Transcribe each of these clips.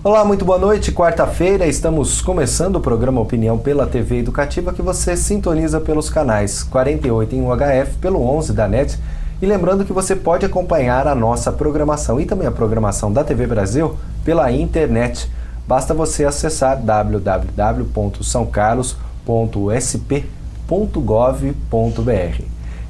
Olá, muito boa noite. Quarta-feira estamos começando o programa Opinião pela TV Educativa, que você sintoniza pelos canais 48 em UHF, pelo 11 da NET. E lembrando que você pode acompanhar a nossa programação e também a programação da TV Brasil pela internet. Basta você acessar www.saoccarlos.sp.gov.br.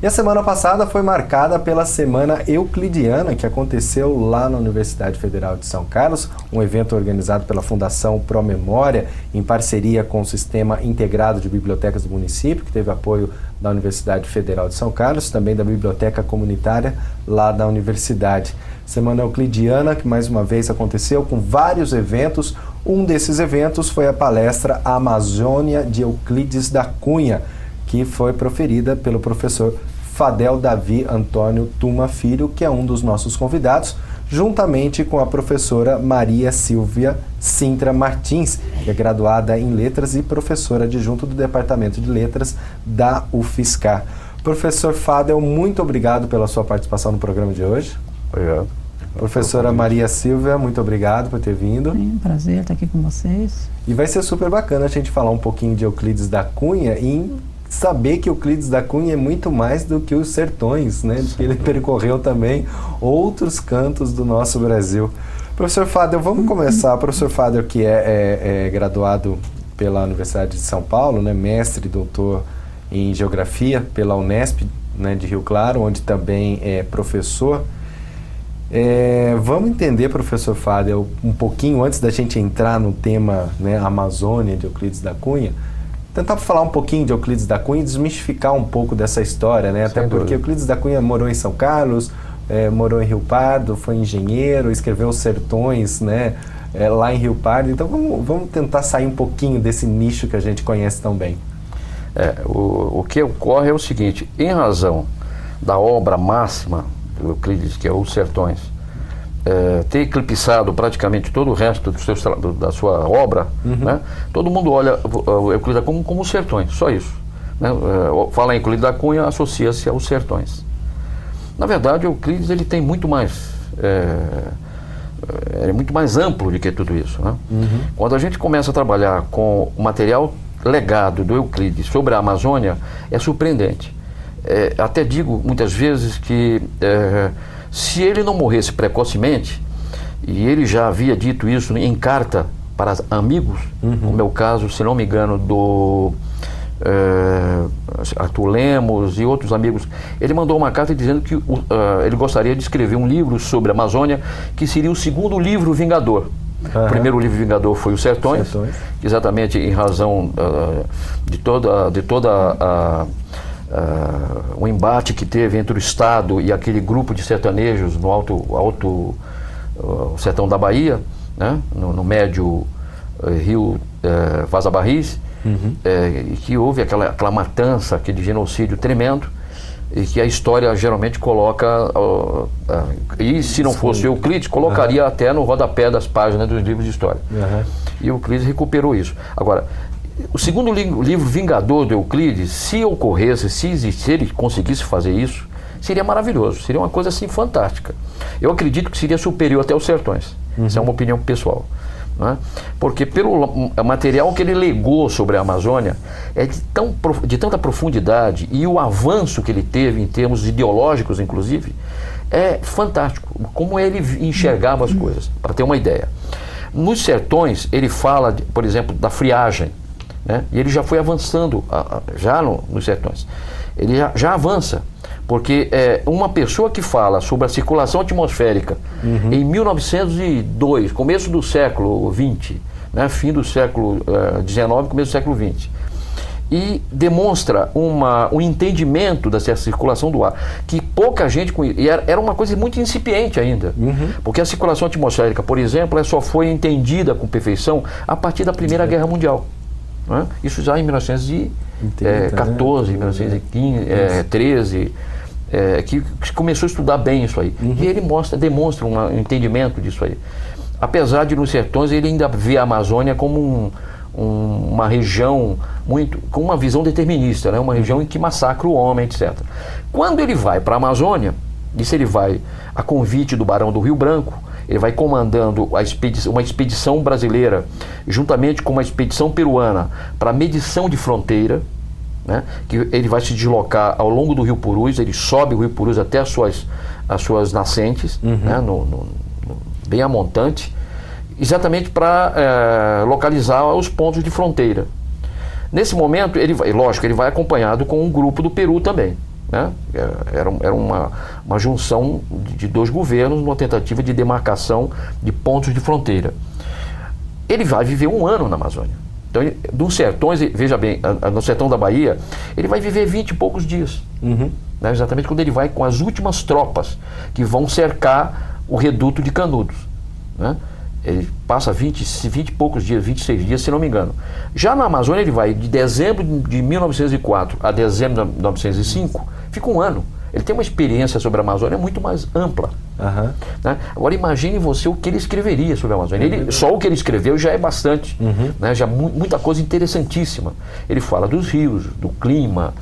E a semana passada foi marcada pela Semana Euclidiana, que aconteceu lá na Universidade Federal de São Carlos, um evento organizado pela Fundação Promemória, em parceria com o Sistema Integrado de Bibliotecas do Município, que teve apoio da Universidade Federal de São Carlos, também da Biblioteca Comunitária lá da Universidade. Semana Euclidiana, que mais uma vez aconteceu com vários eventos. Um desses eventos foi a palestra Amazônia de Euclides da Cunha, que foi proferida pelo professor Fadel Davi Antônio Tuma Filho, que é um dos nossos convidados, juntamente com a professora Maria Silvia Sintra Martins, que é graduada em Letras e professora adjunta do Departamento de Letras da UFSCar. Professor Fadel, muito obrigado pela sua participação no programa de hoje. Obrigado. Professora Maria Silvia, muito obrigado por ter vindo. É um prazer estar aqui com vocês. E vai ser super bacana a gente falar um pouquinho de Euclides da Cunha e saber que Euclides da Cunha é muito mais do que os sertões, né? Que ele percorreu também outros cantos do nosso Brasil. Professor Fadel, vamos começar. Professor Fadel, que é graduado pela Universidade de São Paulo, né? Mestre e doutor em Geografia pela Unesp, né? De Rio Claro, onde também é professor. Vamos entender, professor Fadel, um pouquinho antes da gente entrar no tema, né, Amazônia de Euclides da Cunha, tentar falar um pouquinho de Euclides da Cunha e desmistificar um pouco dessa história, né? Até porque Euclides da Cunha morou em São Carlos, morou em Rio Pardo, foi engenheiro, escreveu Os Sertões, né, lá em Rio Pardo. Então vamos tentar sair um pouquinho desse nicho que a gente conhece tão bem. O que ocorre é o seguinte: em razão da obra máxima do Euclides, que é Os Sertões, ter eclipsado praticamente todo o resto da sua obra, né? Todo mundo olha o Euclides da Cunha como Os Sertões, só isso, né? Fala em Euclides da Cunha, associa-se aos sertões. Na verdade, o Euclides ele tem muito mais, é muito mais amplo do que tudo isso, né? Quando a gente começa a trabalhar com o material legado do Euclides sobre a Amazônia, é surpreendente. Até digo muitas vezes que se ele não morresse precocemente, e ele já havia dito isso em carta para amigos, como é o caso, se não me engano, do Arthur Lemos e outros amigos, ele mandou uma carta dizendo que ele gostaria de escrever um livro sobre a Amazônia, que seria o segundo livro vingador. O primeiro livro vingador foi Os Sertões, exatamente em razão de toda o embate que teve entre o Estado e aquele grupo de sertanejos no alto sertão da Bahia, né? no médio rio Vaza Barris, e que houve aquela matança, aquele genocídio tremendo, e que a história geralmente coloca, e se não fosse Euclides, colocaria até no rodapé das páginas dos livros de história. E Euclides recuperou isso. Agora, o segundo livro vingador do Euclides, se ocorresse, se ele conseguisse fazer isso, seria maravilhoso, seria uma coisa assim fantástica. Eu acredito que seria superior até Os Sertões. Essa é uma opinião pessoal, né? Porque pelo material que ele legou sobre a Amazônia é de tanta profundidade, e o avanço que ele teve em termos ideológicos, inclusive, é fantástico, como ele enxergava as coisas. Para ter uma ideia, nos Sertões ele fala, por exemplo, da friagem, né? E ele já foi avançando nos Sertões. Ele já avança, porque uma pessoa que fala sobre a circulação atmosférica em 1902, começo do século XX, né? Fim do século XIX, começo do século XX, e demonstra um entendimento dessa circulação do ar que pouca gente conhecia, e era uma coisa muito incipiente ainda, porque a circulação atmosférica, por exemplo, só foi entendida com perfeição a partir da Primeira Guerra Mundial. Isso já em 1914, 1915, 13, que começou a estudar bem isso aí. E ele demonstra um entendimento disso aí. Apesar de nos Sertões ele ainda vê a Amazônia como uma região com uma visão determinista, né? Uma região em que massacra o homem, etc. Quando ele vai para a Amazônia, ele vai a convite do Barão do Rio Branco, ele vai comandando uma expedição brasileira, juntamente com uma expedição peruana, para medição de fronteira, né? Que ele vai se deslocar ao longo do Rio Purus, ele sobe o Rio Purus até as suas nascentes, né? Bem a montante, exatamente para localizar os pontos de fronteira. Nesse momento, ele vai acompanhado com um grupo do Peru também, né? Era uma junção de dois governos numa tentativa de demarcação de pontos de fronteira. Ele vai viver 1 ano na Amazônia. Então, dos sertões, veja bem, no sertão da Bahia, ele vai viver 20 e poucos dias. Né? Exatamente quando ele vai com as últimas tropas que vão cercar o reduto de Canudos. Né? Ele passa 20 e poucos dias, 26 dias, se não me engano. Já na Amazônia, ele vai de dezembro de 1904 a dezembro de 1905, fica 1 ano. Ele tem uma experiência sobre a Amazônia muito mais ampla. Né? Agora imagine você o que ele escreveria sobre a Amazônia. Só o que ele escreveu já é bastante, né? Já muita coisa interessantíssima. Ele fala dos rios, do clima,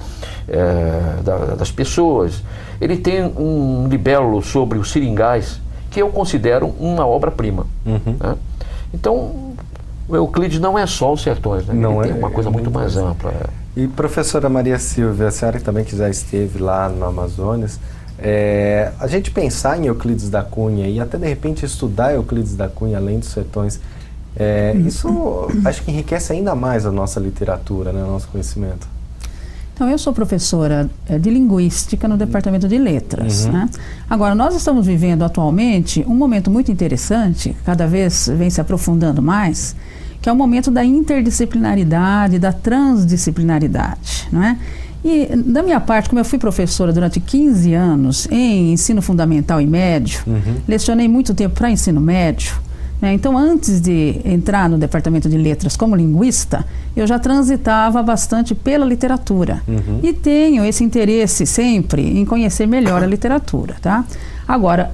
das pessoas. Ele tem um libelo sobre os seringais, que eu considero uma obra-prima. Né? Então, o Euclides não é só os sertões, né? Ele tem uma coisa muito mais ampla. E professora Maria Silvia, a senhora também que já esteve lá no Amazonas, a gente pensar em Euclides da Cunha e até de repente estudar Euclides da Cunha além dos sertões, isso acho que enriquece ainda mais a nossa literatura, né, o nosso conhecimento. Então, eu sou professora de Linguística no Departamento de Letras. Né? Agora, nós estamos vivendo atualmente um momento muito interessante, cada vez vem se aprofundando mais, que é o momento da interdisciplinaridade, da transdisciplinaridade. Não é? E, da minha parte, como eu fui professora durante 15 anos em ensino fundamental e médio, lecionei muito tempo para ensino médio, né? Então, antes de entrar no Departamento de Letras como linguista, eu já transitava bastante pela literatura. E tenho esse interesse sempre em conhecer melhor a literatura, tá? Agora,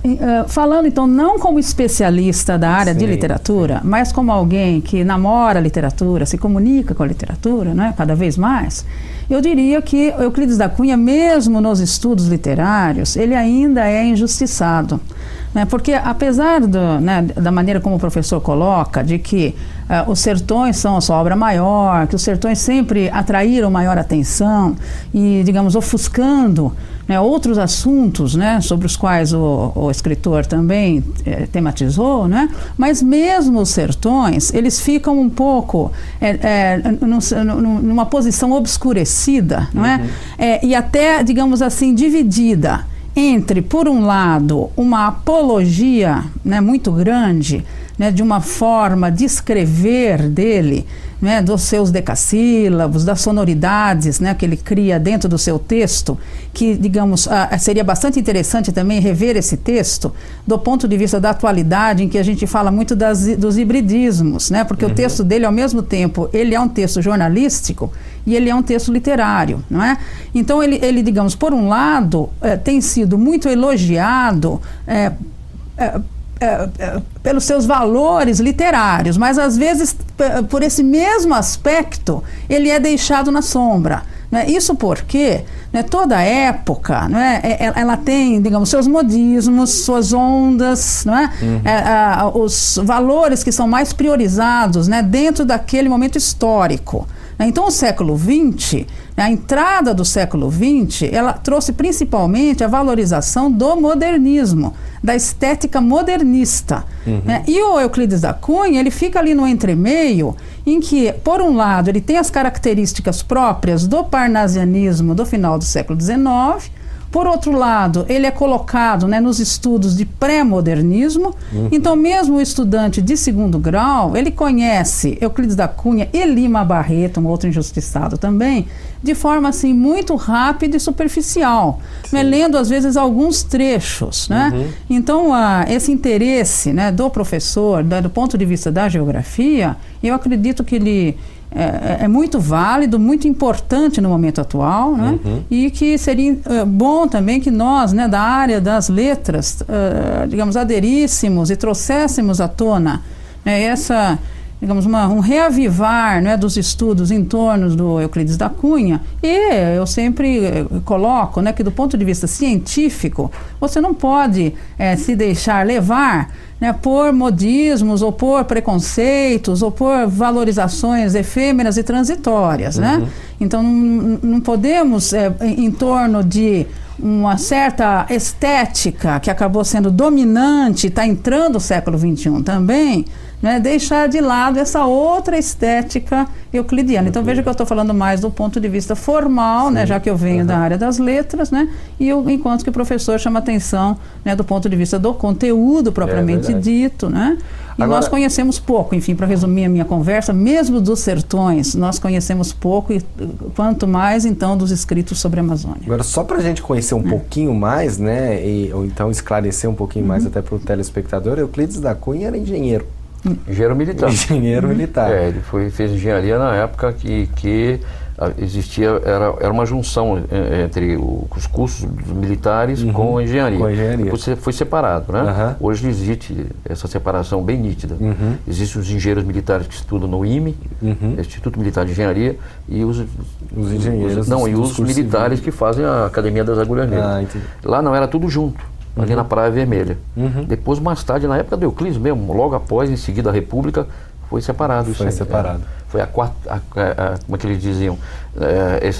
falando então não como especialista da área de literatura, mas como alguém que namora a literatura, se comunica com a literatura, né, cada vez mais, eu diria que Euclides da Cunha, mesmo nos estudos literários, ele ainda é injustiçado. Né, porque apesar da maneira como o professor coloca, de que os sertões são a sua obra maior, que os sertões sempre atraíram maior atenção e, digamos, ofuscando, né, outros assuntos, né, sobre os quais o escritor também tematizou, né, mas mesmo os sertões, eles ficam um pouco numa posição obscurecida, não é? E até, digamos assim, dividida entre, por um lado, uma apologia, né, muito grande, né, de uma forma de escrever dele, né, dos seus decassílabos, das sonoridades, né, que ele cria dentro do seu texto, que, digamos, seria bastante interessante também rever esse texto do ponto de vista da atualidade, em que a gente fala muito dos hibridismos, né, porque o texto dele, ao mesmo tempo, ele é um texto jornalístico e ele é um texto literário, não é? Então, ele digamos, por um lado, tem sido muito elogiado pelos seus valores literários, mas às vezes por esse mesmo aspecto ele é deixado na sombra. Né? Isso porque, né, toda época, né, ela tem, digamos, seus modismos, suas ondas, não é? Os valores que são mais priorizados, né, dentro daquele momento histórico. Então, o século XX, a entrada do século XX, ela trouxe principalmente a valorização do modernismo, da estética modernista. Né? E o Euclides da Cunha, ele fica ali no entremeio, em que, por um lado, ele tem as características próprias do parnasianismo do final do século XIX, por outro lado, ele é colocado, né, nos estudos de pré-modernismo. Então, mesmo o estudante de segundo grau, ele conhece Euclides da Cunha e Lima Barreto, um outro injustiçado também, de forma assim muito rápida e superficial, né, lendo às vezes alguns trechos. Né? Então, esse interesse, né, do professor, do ponto de vista da geografia, eu acredito que ele é muito válido, muito importante no momento atual, né? E que seria bom também que nós, né, da área das letras, digamos, aderíssemos e trouxéssemos à tona, né, digamos, um reavivar, né, dos estudos em torno do Euclides da Cunha, e eu sempre coloco, né, que do ponto de vista científico, você não pode se deixar levar, né, por modismos, ou por preconceitos, ou por valorizações efêmeras e transitórias, né? Então não podemos, em torno de uma certa estética que acabou sendo dominante, está entrando o século XXI também, né, deixar de lado essa outra estética euclidiana. Então veja que eu estou falando mais do ponto de vista formal, né, já que eu venho da área das letras, né, enquanto que o professor chama atenção, né, do ponto de vista do conteúdo propriamente dito, né. E agora, nós conhecemos pouco, enfim, para resumir a minha conversa, mesmo dos sertões, nós conhecemos pouco, e quanto mais, então, dos escritos sobre a Amazônia. Agora, só para a gente conhecer um pouquinho mais, né, ou então esclarecer um pouquinho mais até para o telespectador, Euclides da Cunha era engenheiro. Engenheiro militar. Engenheiro militar. Ele fez engenharia na época que existia, era uma junção entre os cursos militares com a engenharia. Com a engenharia. Depois foi separado, né? Hoje existe essa separação bem nítida. Existem os engenheiros militares que estudam no IME, Instituto Militar de Engenharia, e os engenheiros. E os militares que fazem a Academia das Agulhas Negras. Lá não, era tudo junto. Ali na Praia Vermelha. Depois, mais tarde, na época do Euclides mesmo, logo após, em seguida, a República, foi separado. Foi separado. Foi a quarta, como é que eles diziam,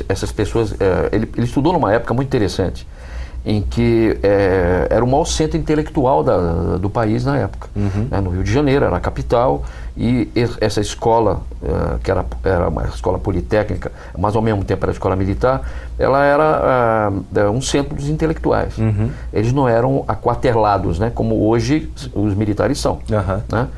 essas pessoas, ele estudou numa época muito interessante, em que era o maior centro intelectual do país na época, né, no Rio de Janeiro, era a capital, e essa escola, que era uma escola politécnica, mas ao mesmo tempo era escola militar, ela era um centro dos intelectuais. Eles não eram aquartelados, né, como hoje os militares são. Né?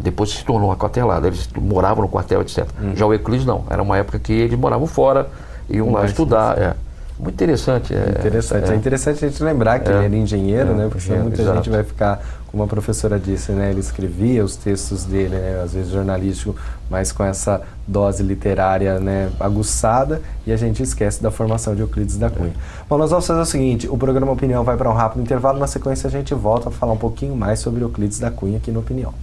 Depois se tornou aquartelado, eles moravam no quartel, etc. Já o Euclides não, era uma época que eles moravam fora, iam lá estudar. Muito interessante. É interessante a gente lembrar que ele era engenheiro, né? Porque senão muita gente vai ficar, como a professora disse, né? Ele escrevia os textos dele, né? Às vezes jornalístico, mas com essa dose literária, né, aguçada, e a gente esquece da formação de Euclides da Cunha. Bom, nós vamos fazer o seguinte, o programa Opinião vai para um rápido intervalo, na sequência a gente volta a falar um pouquinho mais sobre Euclides da Cunha aqui no Opinião.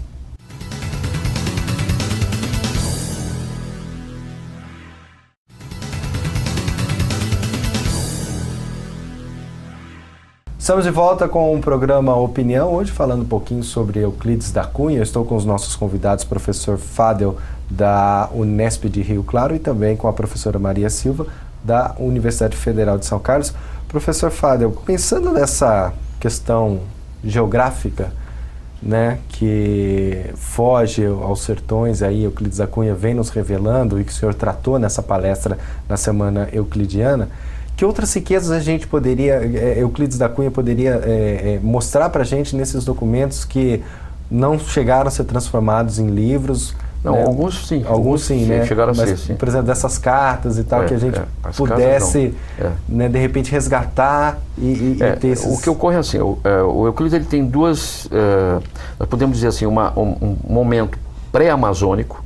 Estamos de volta com o programa Opinião, hoje falando um pouquinho sobre Euclides da Cunha. Eu estou com os nossos convidados, professor Fadel, da Unesp de Rio Claro, e também com a professora Maria Silva, da Universidade Federal de São Carlos. Professor Fadel, pensando nessa questão geográfica, né, que foge aos sertões, aí Euclides da Cunha vem nos revelando, e que o senhor tratou nessa palestra na Semana Euclidiana, que outras riquezas a gente poderia, Euclides da Cunha poderia mostrar para a gente nesses documentos que não chegaram a ser transformados em livros? Não, né? Alguns sim, né? Chegaram a Mas, ser, sim. Por exemplo, dessas cartas e tal, que a gente pudesse, né, de repente, resgatar e ter esses... O que ocorre é assim, o Euclides ele tem duas, nós podemos dizer assim, um momento pré-amazônico,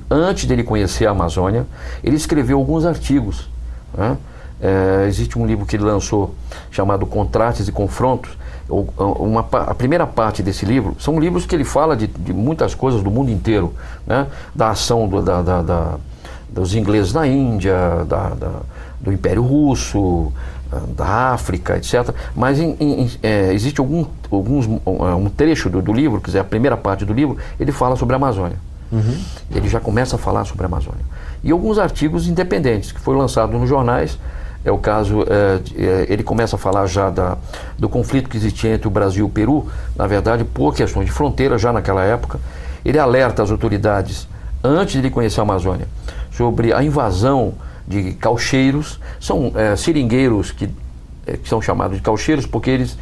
antes dele conhecer a Amazônia, ele escreveu alguns artigos, né? Existe um livro que ele lançou chamado Contrastes e Confrontos. A primeira parte desse livro são livros que ele fala de muitas coisas do mundo inteiro, né? Da ação dos ingleses na Índia, do Império Russo, da África, etc. Mas existe um trecho do livro, quer dizer, a primeira parte do livro, ele fala sobre a Amazônia. Ele já começa a falar sobre a Amazônia. E alguns artigos independentes que foram lançados nos jornais. É o caso, ele começa a falar já do conflito que existia entre o Brasil e o Peru, na verdade, por questões de fronteira, já naquela época. Ele alerta as autoridades, antes de ele conhecer a Amazônia, sobre a invasão de caucheiros. São seringueiros que são chamados de caucheiros porque eles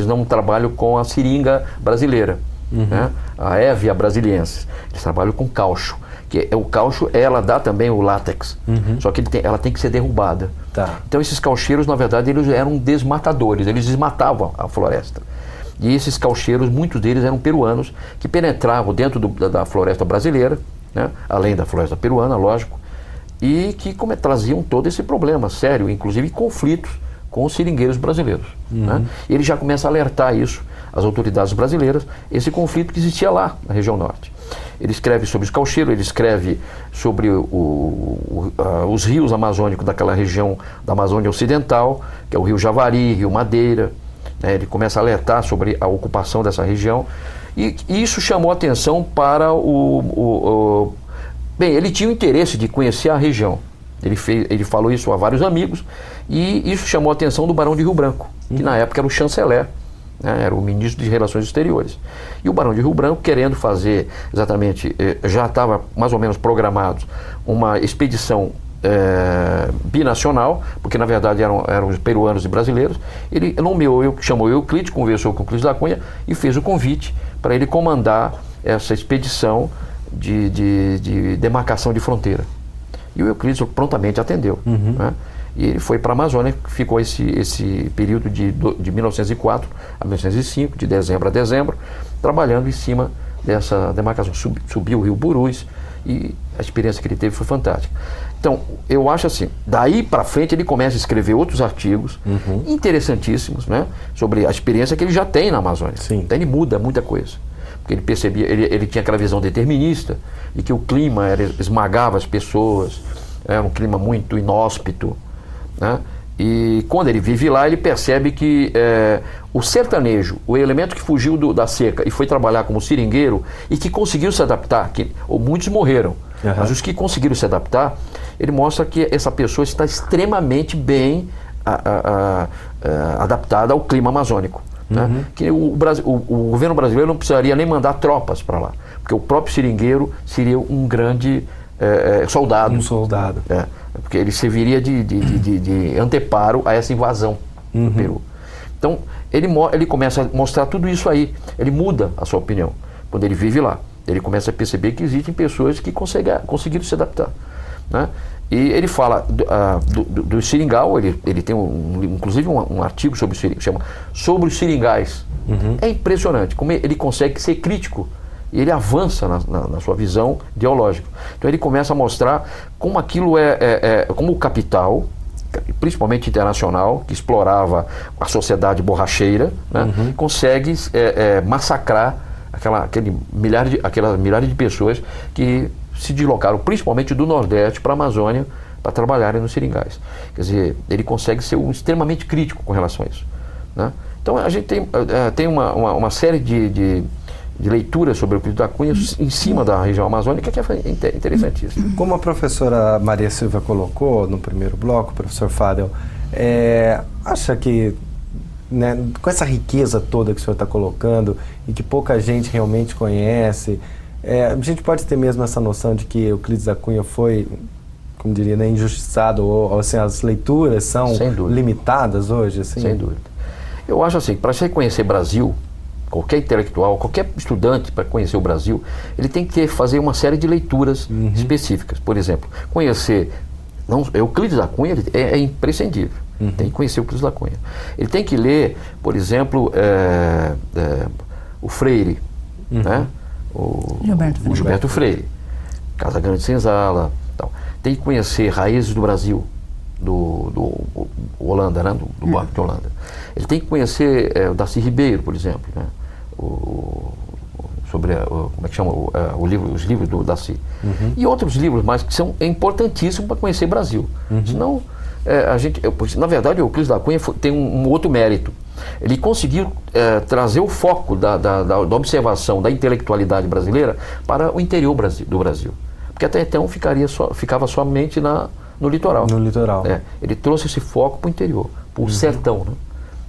não trabalham com a seringa brasileira, né? A Hevea brasiliensis. Eles trabalham com caucho. Que o caucho, ela dá também o látex, só que ela tem que ser derrubada. Então esses caucheiros, na verdade, eles eram desmatadores, eles desmatavam a floresta. E esses caucheiros, muitos deles eram peruanos, que penetravam dentro da floresta brasileira, né, além da floresta peruana, lógico, e que traziam todo esse problema sério, inclusive conflitos com os seringueiros brasileiros. Né? E ele já começa a alertar isso, as autoridades brasileiras, esse conflito que existia lá na região norte. Ele escreve sobre os caucheiros, ele escreve sobre os rios amazônicos daquela região da Amazônia Ocidental, que é o Rio Javari, Rio Madeira, né? Ele começa a alertar sobre a ocupação dessa região, e isso chamou atenção para Bem, ele tinha o interesse de conhecer a região. Ele falou isso a vários amigos, e isso chamou a atenção do Barão de Rio Branco, que na época era o chanceler, né, era o ministro de Relações Exteriores. E o Barão de Rio Branco, querendo fazer exatamente, já estava mais ou menos programado uma expedição binacional, porque na verdade eram os peruanos e brasileiros. Ele chamou Euclides, conversou com Euclides da Cunha e fez o convite para ele comandar essa expedição de demarcação de fronteira. E o Euclides prontamente atendeu. Né? E ele foi para a Amazônia, ficou esse período de 1904 a 1905, de dezembro a dezembro, trabalhando em cima dessa demarcação. Subiu o Rio Burus, e a experiência que ele teve foi fantástica. Então, eu acho assim, daí para frente ele começa a escrever outros artigos interessantíssimos, né, sobre a experiência que ele já tem na Amazônia. Sim. Então ele muda muita coisa. Porque ele percebia, ele tinha aquela visão determinista, de que o clima esmagava as pessoas, era um clima muito inóspito, né? E quando ele vive lá, ele percebe que o sertanejo, o elemento que fugiu da seca e foi trabalhar como seringueiro e que conseguiu se adaptar, muitos morreram, mas os que conseguiram se adaptar, ele mostra que essa pessoa está extremamente bem adaptada ao clima amazônico. Né? Que o governo brasileiro não precisaria nem mandar tropas para lá, porque o próprio seringueiro seria um grande soldado. Um soldado. Porque ele serviria de anteparo a essa invasão do Peru. Então, ele começa a mostrar tudo isso aí. Ele muda a sua opinião quando ele vive lá. Ele começa a perceber que existem pessoas que conseguiram se adaptar. Né? E ele fala do seringal, ele tem inclusive um artigo sobre o seringal, chama Sobre os Seringais. É impressionante como ele consegue ser crítico, e ele avança na sua visão ideológica. Então ele começa a mostrar como aquilo como o capital, principalmente internacional, que explorava a sociedade borracheira, né, consegue massacrar aquelas milhares de pessoas que se deslocaram principalmente do Nordeste para a Amazônia para trabalharem nos seringais. Quer dizer, ele consegue ser extremamente crítico com relação a isso. Né? Então a gente tem uma série de leituras sobre o Euclides da Cunha em cima da região amazônica, que é interessantíssimo. Como a professora Maria Silvia colocou no primeiro bloco, professor Fadel, acha que, né, com essa riqueza toda que o senhor está colocando e que pouca gente realmente conhece, a gente pode ter mesmo essa noção de que Euclides da Cunha foi, como diria, né, injustiçado, ou assim, as leituras são limitadas hoje? Assim? Sem dúvida. Eu acho assim, para você conhecer Brasil, qualquer intelectual, qualquer estudante para conhecer o Brasil, ele tem que fazer uma série de leituras específicas. Por exemplo, conhecer Euclides da Cunha é imprescindível. Tem que conhecer Euclides da Cunha. Ele tem que ler, por exemplo, o Freire, né? O Gilberto Freire, Casa Grande de Senzala, tal. Tem que conhecer Raízes do Brasil, do Holanda, né? do Bloco de Holanda. Ele tem que conhecer o Darcy Ribeiro, por exemplo, né? Sobre como é que chama os livros do Darcy. E outros livros mais que são importantíssimos para conhecer o Brasil. Senão, na verdade, o Euclides da Cunha tem um outro mérito. Ele conseguiu trazer o foco da observação da intelectualidade brasileira para o interior do Brasil. Porque até então ficava somente no litoral. No litoral. Ele trouxe esse foco para o interior, para o sertão.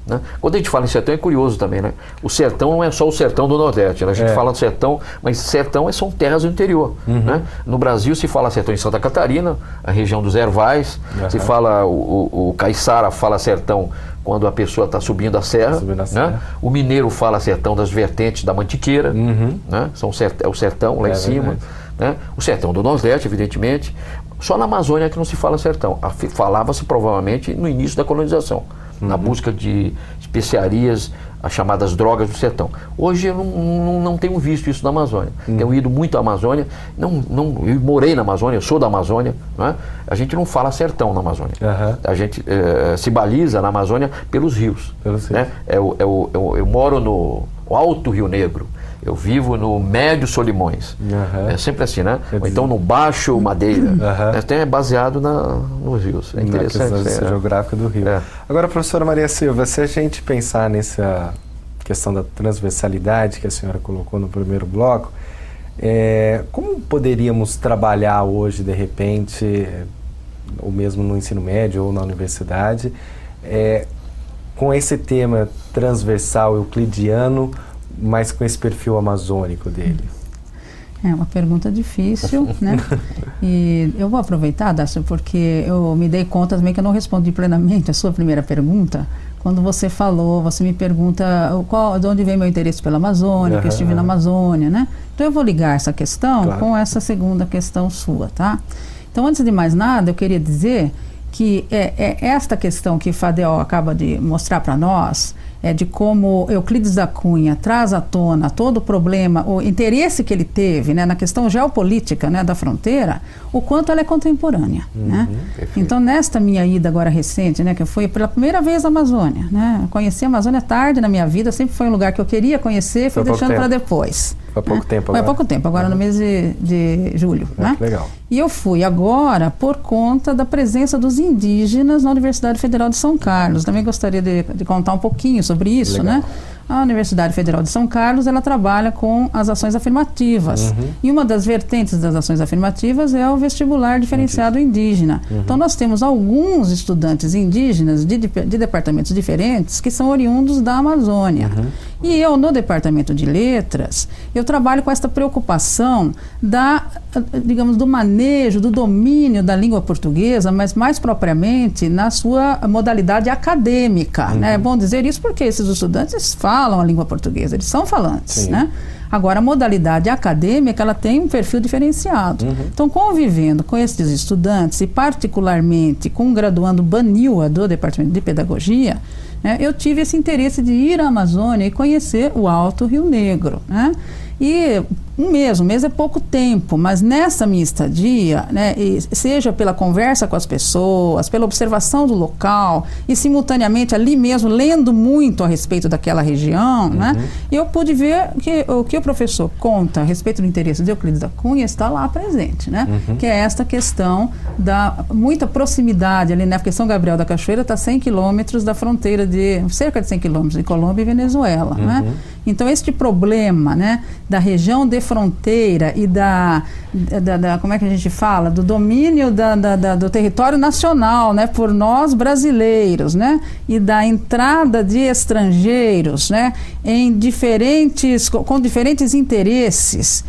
Né? Quando a gente fala em sertão, é curioso também, né? O sertão não é só o sertão do Nordeste, né? A gente fala do sertão, mas sertão são terras do interior. Né? No Brasil se fala sertão em Santa Catarina, a região dos Ervais, se fala, o caiçara fala sertão quando a pessoa está subindo a serra, né? O mineiro fala sertão das vertentes da Mantiqueira, né? É o sertão lá em cima, né? O sertão do Nordeste, evidentemente. Só na Amazônia que não se fala sertão. Falava-se provavelmente no início da colonização, na busca de especiarias, as chamadas drogas do sertão. Hoje eu não tenho visto isso na Amazônia. Tenho ido muito à Amazônia, eu morei na Amazônia, eu sou da Amazônia, não é? A gente não fala sertão na Amazônia. A gente se baliza na Amazônia pelos rios. Né? Eu moro o Alto Rio Negro. Eu vivo no Médio Solimões. É sempre assim, né? Ou então no Baixo Madeira. É baseado nos rios. É interessante. Na questão geográfica do rio. Agora, professora Maria Silva, se a gente pensar nessa questão da transversalidade que a senhora colocou no primeiro bloco, como poderíamos trabalhar hoje, de repente, ou mesmo no ensino médio ou na universidade, com esse tema transversal euclidiano, mas com esse perfil amazônico dele? É uma pergunta difícil, né? E eu vou aproveitar, Dácio, porque eu me dei conta também que eu não respondi plenamente a sua primeira pergunta, quando você me pergunta de onde vem meu interesse pela Amazônia, que eu estive na Amazônia, né? Então eu vou ligar essa questão com essa segunda questão sua, tá? Então, antes de mais nada, eu queria dizer que esta questão que Fadel acaba de mostrar para nós, de como Euclides da Cunha traz à tona todo o problema, o interesse que ele teve, né, na questão geopolítica, né, da fronteira, o quanto ela é contemporânea. Né? Então, nesta minha ida agora recente, né, que eu fui pela primeira vez à Amazônia, né, eu conheci a Amazônia tarde na minha vida, sempre foi um lugar que eu queria conhecer, fui deixando para depois. Foi há pouco tempo agora? Foi há pouco tempo, agora no mês de julho. Né? Legal. E eu fui agora por conta da presença dos indígenas na Universidade Federal de São Carlos. Também gostaria de contar um pouquinho sobre isso, Legal. né? A Universidade Federal de São Carlos, ela trabalha com as ações afirmativas. E uma das vertentes das ações afirmativas é o vestibular diferenciado indígena. Então, nós temos alguns estudantes indígenas de departamentos diferentes que são oriundos da Amazônia. E eu, no Departamento de Letras, eu trabalho com essa preocupação do manejo, do domínio da língua portuguesa, mas mais propriamente na sua modalidade acadêmica. Né? É bom dizer isso porque esses estudantes falam a língua portuguesa, eles são falantes, né? Agora, a modalidade acadêmica, ela tem um perfil diferenciado. Então, convivendo com esses estudantes, e particularmente com o graduando Banilha do Departamento de Pedagogia, né, eu tive esse interesse de ir à Amazônia e conhecer o Alto Rio Negro, né? E um mês é pouco tempo, mas nessa minha estadia, né, seja pela conversa com as pessoas, pela observação do local e simultaneamente ali mesmo lendo muito a respeito daquela região, né, eu pude ver que o que o professor conta a respeito do interesse de Euclides da Cunha está lá presente, né, que é esta questão da muita proximidade ali, né, porque São Gabriel da Cachoeira está a 100 quilômetros da fronteira cerca de 100 quilômetros de Colômbia e Venezuela, né. Então, este problema, né, da região de fronteira e como é que a gente fala? Do domínio do território nacional, né, por nós brasileiros, né, e da entrada de estrangeiros, né, com diferentes interesses.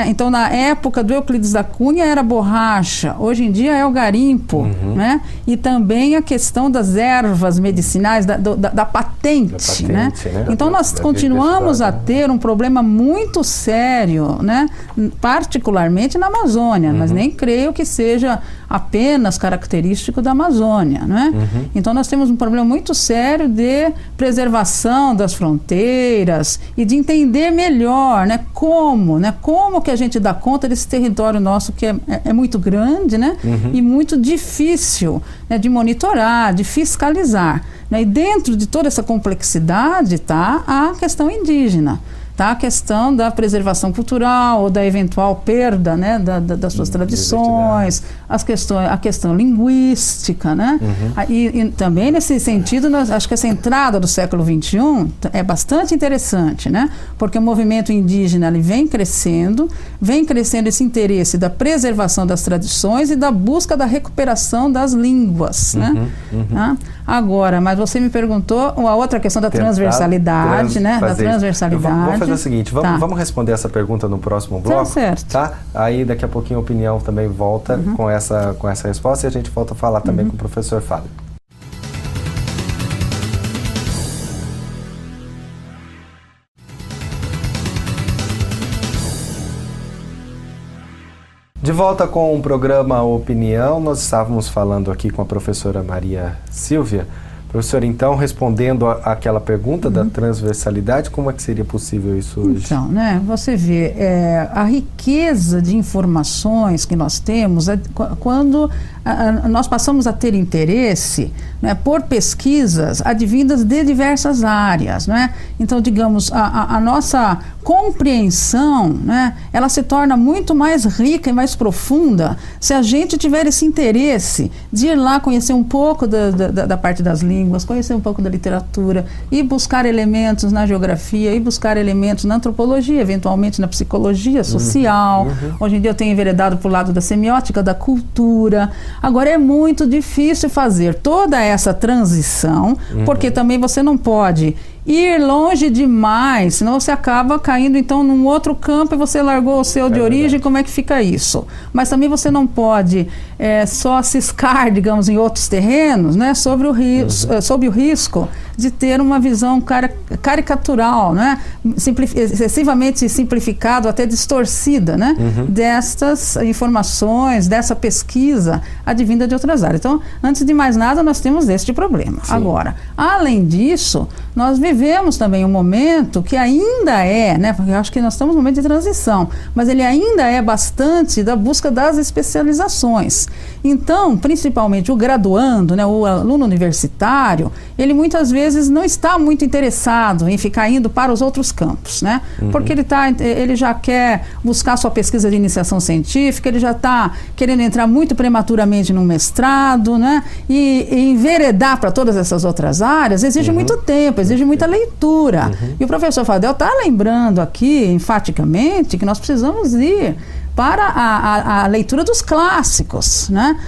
Então, na época do Euclides da Cunha era borracha, hoje em dia é o garimpo, né? E também a questão das ervas medicinais, da patente, né? Então, nós continuamos a ter um problema muito sério, né? Particularmente na Amazônia, mas nem creio que seja apenas característico da Amazônia, né? Então, nós temos um problema muito sério de preservação das fronteiras e de entender melhor, né? Como que a gente dá conta desse território nosso que é muito grande, né? E muito difícil, né, de monitorar, de fiscalizar, né? E dentro de toda essa complexidade está a questão indígena. Tá? A questão da preservação cultural ou da eventual perda, né, das suas tradições, a questão linguística, né? E também nesse sentido, acho que essa entrada do século XXI é bastante interessante, né? Porque o movimento indígena ele vem crescendo esse interesse da preservação das tradições e da busca da recuperação das línguas, né? Agora, mas você me perguntou a outra questão da transversalidade, né? Da transversalidade. Vamos fazer o seguinte, vamos responder essa pergunta no próximo bloco, certo. Tá? Aí daqui a pouquinho a opinião também volta com essa resposta e a gente volta a falar também com o professor Fábio. De volta com o programa Opinião, nós estávamos falando aqui com a professora Maria Silvia Professor, então, respondendo àquela pergunta da transversalidade, como é que seria possível isso hoje? Então, né, você vê, a riqueza de informações que nós temos quando nós passamos a ter interesse, né, por pesquisas advindas de diversas áreas, né? Então, digamos, a nossa compreensão, né, ela se torna muito mais rica e mais profunda se a gente tiver esse interesse de ir lá conhecer um pouco da parte das línguas, conhecer um pouco da literatura e buscar elementos na geografia e buscar elementos na antropologia, eventualmente na psicologia social. Hoje em dia eu tenho enveredado para o lado da semiótica, da cultura. Agora é muito difícil fazer toda essa transição, porque também você não pode ir longe demais, senão você acaba caindo então num outro campo e você largou o seu de origem. Como é que fica isso? Mas também você não pode só ciscar, digamos, em outros terrenos, né, sobre o risco de ter uma visão caricatural, né, excessivamente simplificado, até distorcida, né, destas informações, dessa pesquisa advinda de outras áreas. Então, antes de mais nada, nós temos este problema. Sim. Agora, além disso, nós vivemos também um momento que ainda né, porque eu acho que nós estamos num momento de transição, mas ele ainda é bastante da busca das especializações. Então, principalmente o graduando, né, o aluno universitário, ele muitas vezes não está muito interessado em ficar indo para os outros campos, né? Porque ele já quer buscar sua pesquisa de iniciação científica, ele já está querendo entrar muito prematuramente num mestrado, né? E enveredar para todas essas outras áreas exige muito tempo, exige muita leitura. E o professor Fadel está lembrando aqui, enfaticamente, que nós precisamos ir para a leitura dos clássicos, né?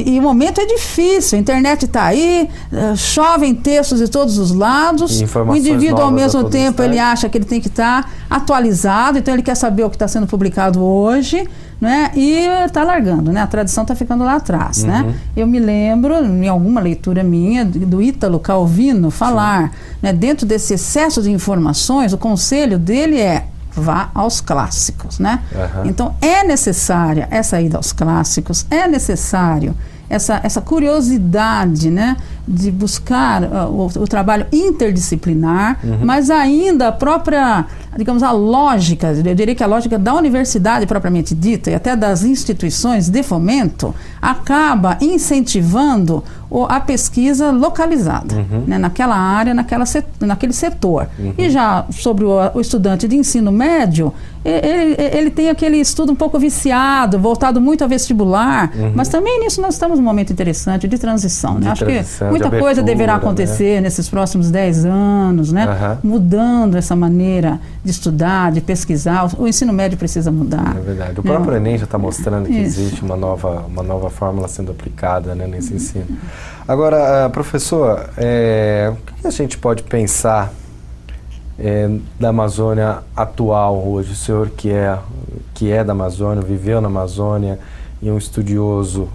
E o momento é difícil, a internet está aí, chovem textos de todos os lados, o indivíduo ao mesmo tempo ele acha que ele tem que estar atualizado, então ele quer saber o que está sendo publicado hoje, né? E está largando, né? A tradição está ficando lá atrás, né? Eu me lembro, em alguma leitura minha, do Ítalo Calvino falar, né, dentro desse excesso de informações, o conselho dele é: vá aos clássicos, né? Então é necessária essa ida aos clássicos, é necessário essa curiosidade, né, de buscar o trabalho interdisciplinar, mas ainda a própria, digamos, a lógica, eu diria que a lógica da universidade propriamente dita e até das instituições de fomento acaba incentivando a pesquisa localizada, né, naquela área, naquele setor. E já sobre o estudante de ensino médio, ele tem aquele estudo um pouco viciado, voltado muito ao vestibular, mas também nisso nós estamos num momento interessante de transição, né? Acho que muita coisa deverá acontecer, né, nesses próximos 10 anos, né? Mudando essa maneira de estudar, de pesquisar. O ensino médio precisa mudar. É verdade. O próprio Enem já está mostrando que existe uma nova fórmula sendo aplicada, né, nesse ensino. Agora, professor, o que a gente pode pensar da Amazônia atual hoje? O senhor que é da Amazônia, viveu na Amazônia e um estudioso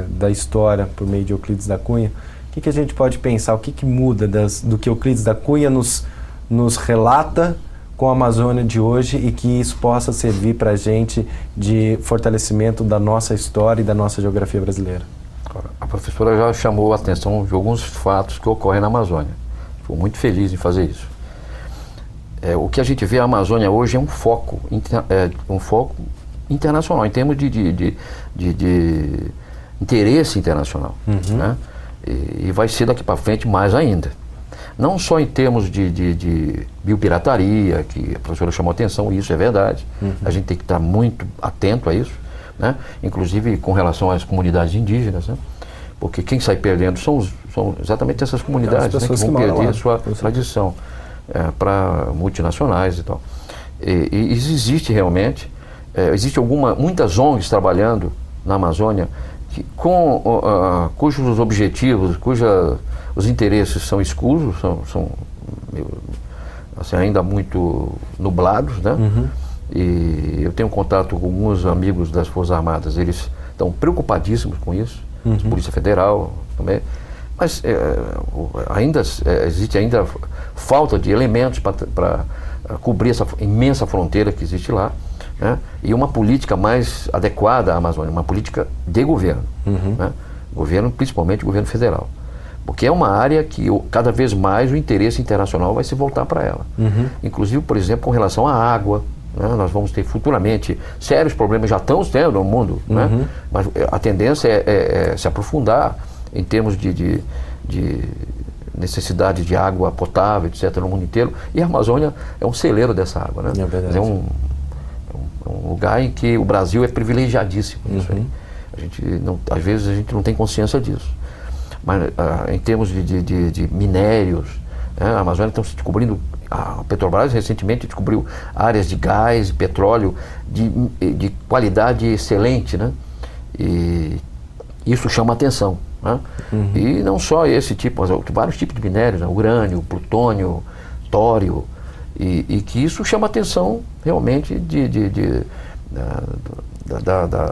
da história por meio de Euclides da Cunha, o que a gente pode pensar? O que muda do que Euclides da Cunha nos relata com a Amazônia de hoje e que isso possa servir para a gente de fortalecimento da nossa história e da nossa geografia brasileira? A professora já chamou a atenção de alguns fatos que ocorrem na Amazônia. Estou muito feliz em fazer isso. O que a gente vê a Amazônia hoje é um foco internacional, em termos de interesse internacional. Né? E vai ser daqui para frente mais ainda. Não só em termos de biopirataria, que a professora chamou a atenção, isso é verdade. A gente tem que estar muito atento a isso, né? Inclusive com relação às comunidades indígenas, né? Porque quem sai perdendo são exatamente essas comunidades, né, que vão perder a sua tradição para multinacionais e tal. E existe realmente, muitas ONGs trabalhando na Amazônia cujos objetivos, os interesses são escusos, são assim, ainda muito nublados, né? E eu tenho contato com alguns amigos das Forças Armadas, eles estão preocupadíssimos com isso, a Polícia Federal também, mas existe ainda falta de elementos para cobrir essa imensa fronteira que existe lá, né? E uma política mais adequada à Amazônia, uma política de governo, né? Governo, principalmente o governo federal. Porque é uma área que cada vez mais o interesse internacional vai se voltar para ela. Inclusive, por exemplo, com relação à água, né? Nós vamos ter futuramente sérios problemas, já estamos tendo no mundo, né? Mas a tendência é se aprofundar em termos de necessidade de água potável, etc., no mundo inteiro. E a Amazônia é um celeiro dessa água, né? É verdade. É um lugar em que o Brasil é privilegiadíssimo nisso aí. Às vezes a gente não tem consciência disso. Mas em termos de minérios, né, a Amazônia está se descobrindo, a Petrobras recentemente descobriu áreas de gás, petróleo de qualidade excelente, né? E isso chama atenção, né? E não só esse tipo, mas vários tipos de minérios, né? Urânio, plutônio, tório, e que isso chama atenção realmente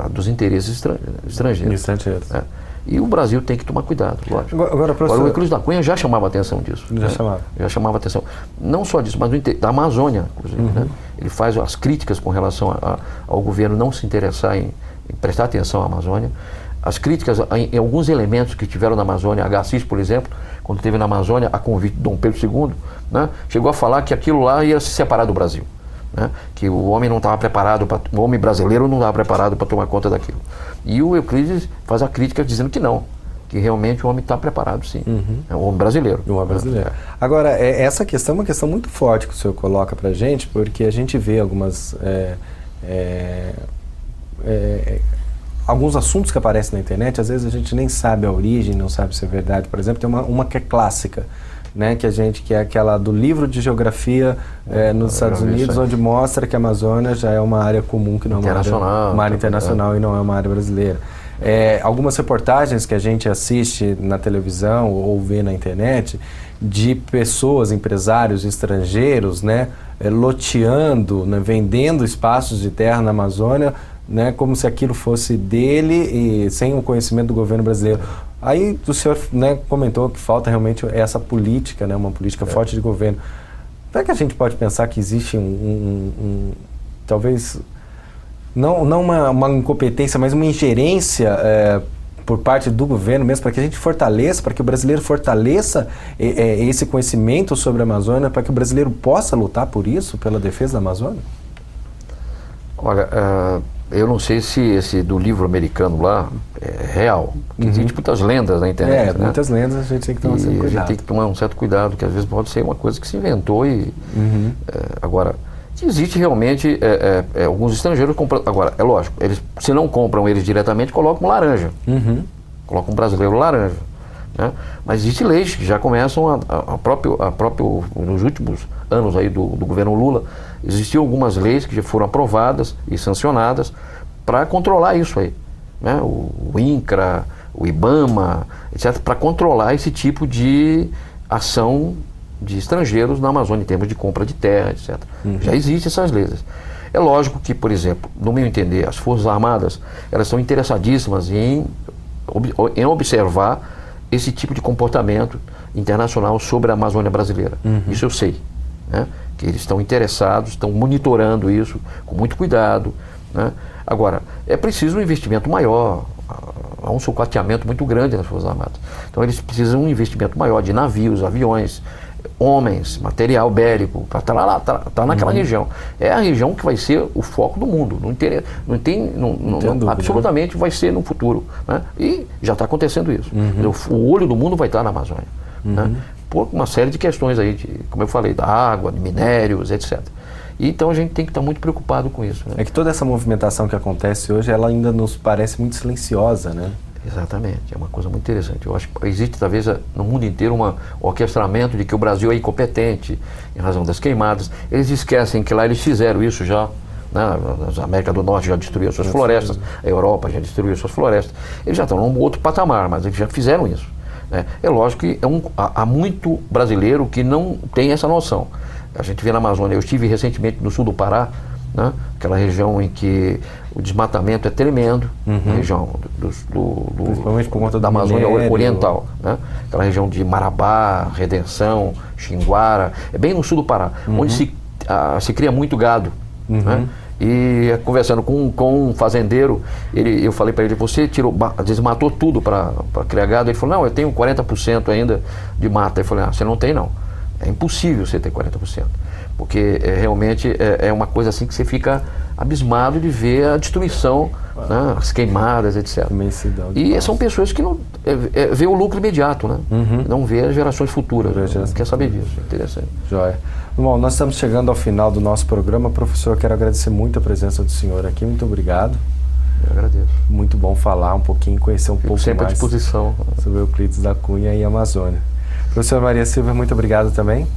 dos interesses estrangeiros. Né? E o Brasil tem que tomar cuidado, lógico. Agora, o Euclides da Cunha já chamava atenção disso. Já chamava atenção. Não só disso, mas da Amazônia, inclusive. Né? Ele faz as críticas com relação ao governo não se interessar em prestar atenção à Amazônia. As críticas em alguns elementos que tiveram na Amazônia, Agassiz, por exemplo, quando esteve na Amazônia, a convite de Dom Pedro II, né? Chegou a falar que aquilo lá ia se separar do Brasil. Né? Que o homem não estava preparado, o homem brasileiro não estava preparado para tomar conta daquilo. E o Euclides faz a crítica dizendo que não, que realmente o homem está preparado, sim. É o homem brasileiro. O homem brasileiro. Agora, essa questão é uma questão muito forte que o senhor coloca para a gente, porque a gente vê alguns assuntos que aparecem na internet, às vezes a gente nem sabe a origem, não sabe se é verdade. Por exemplo, tem uma que é clássica, né, que é aquela do livro de geografia nos Estados Unidos, onde mostra que a Amazônia já é uma área comum, que não é uma área internacional e não é uma área brasileira. Algumas reportagens que a gente assiste na televisão ou vê na internet de pessoas, empresários estrangeiros, né, loteando, né, vendendo espaços de terra na Amazônia, né, como se aquilo fosse dele e sem o conhecimento do governo brasileiro. Aí o senhor, né, comentou que falta realmente essa política, né, uma política forte de governo. Será que a gente pode pensar que existe talvez, não uma incompetência, mas uma ingerência por parte do governo mesmo, para que a gente fortaleça, para que o brasileiro fortaleça esse conhecimento sobre a Amazônia, para que o brasileiro possa lutar por isso, pela defesa da Amazônia? Olha, eu não sei se esse do livro americano lá é real. Existe muitas lendas na internet. Né? Muitas lendas, a gente tem que tomar certo cuidado. A gente tem que tomar um certo cuidado, que às vezes pode ser uma coisa que se inventou e... agora, existe realmente alguns estrangeiros comprando... Agora, é lógico, eles, se não compram eles diretamente, colocam laranja. Colocam um brasileiro laranja. Né? Mas existem leis que já começam nos últimos anos aí do governo Lula, existiam algumas leis que já foram aprovadas e sancionadas para controlar isso aí, né? O INCRA, o IBAMA, etc., para controlar esse tipo de ação de estrangeiros na Amazônia em termos de compra de terra, etc. Já existem essas leis. É lógico que, por exemplo, no meu entender, as Forças Armadas, elas são interessadíssimas em observar esse tipo de comportamento internacional sobre a Amazônia brasileira. Isso eu sei, né? Que eles estão interessados, estão monitorando isso com muito cuidado, né? Agora, é preciso um investimento maior, há um sucateamento muito grande nas Forças Armadas. Então eles precisam de um investimento maior de navios, aviões, homens, material bélico, para estar naquela região. É a região que vai ser o foco do mundo, absolutamente vai ser no futuro, né? E já está acontecendo isso. O olho do mundo vai estar na Amazônia, né? Por uma série de questões aí, como eu falei, da água, de minérios, etc. E então a gente tem que estar muito preocupado com isso, né? É que toda essa movimentação que acontece hoje, ela ainda nos parece muito silenciosa, né? Exatamente, é uma coisa muito interessante. Eu acho que existe talvez no mundo inteiro um orquestramento de que o Brasil é incompetente em razão das queimadas. Eles esquecem que lá eles fizeram isso já, né? A América do Norte já destruiu suas florestas, a Europa já destruiu suas florestas. Eles já estão num outro patamar, mas eles já fizeram isso, né? É lógico que há muito brasileiro que não tem essa noção. A gente vê na Amazônia, eu estive recentemente no sul do Pará, né? Aquela região em que o desmatamento é tremendo, a região principalmente por conta da Amazônia minério, Oriental, né? Aquela região de Marabá, Redenção, Xinguara, é bem no sul do Pará, onde se cria muito gado, né? E conversando com um fazendeiro, eu falei para ele, você desmatou tudo para criar gado? Ele falou, não, eu tenho 40% ainda de mata. Eu falei, você não tem não. É impossível você ter 40%. Porque realmente é uma coisa assim que você fica abismado de ver a destruição, né, as queimadas, etc. E são pessoas que não vê o lucro imediato, né? Não vê as gerações futuras. Não quer saber disso. Interessante. Joia. Bom, nós estamos chegando ao final do nosso programa. Professor, quero agradecer muito a presença do senhor aqui. Muito obrigado. Eu agradeço. Muito bom falar um pouquinho, conhecer um pouco sempre mais à disposição sobre Euclides da Cunha e Amazônia. Professora Maria Silvia, muito obrigado também.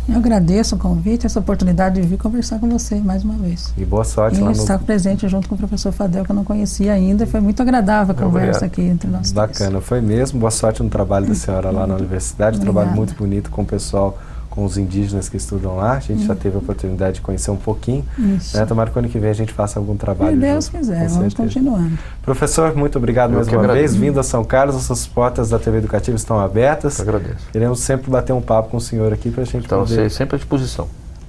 Eu agradeço o convite, essa oportunidade de vir conversar com você mais uma vez. E boa sorte lá no... estar presente junto com o professor Fadel, que eu não conhecia ainda. Foi muito agradável a conversa aqui entre nós. Bacana, foi mesmo. Boa sorte no trabalho da senhora lá na universidade. Um trabalho muito bonito com o pessoal, com os indígenas que estudam lá. A gente já teve a oportunidade de conhecer um pouquinho. Né? Tomara que ano que vem a gente faça algum trabalho. Se Deus quiser, vamos continuando. Professor, muito obrigado mais uma vez. Vindo a São Carlos, as portas da TV Educativa estão abertas. Eu agradeço. Queremos sempre bater um papo com o senhor aqui para a gente poder... sempre à disposição.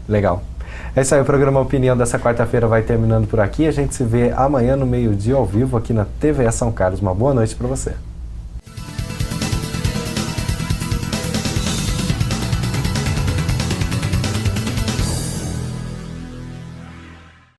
Legal. É isso aí, o programa Opinião dessa quarta-feira vai terminando por aqui. A gente se vê amanhã no meio-dia ao vivo aqui na TVA São Carlos. Uma boa noite para você.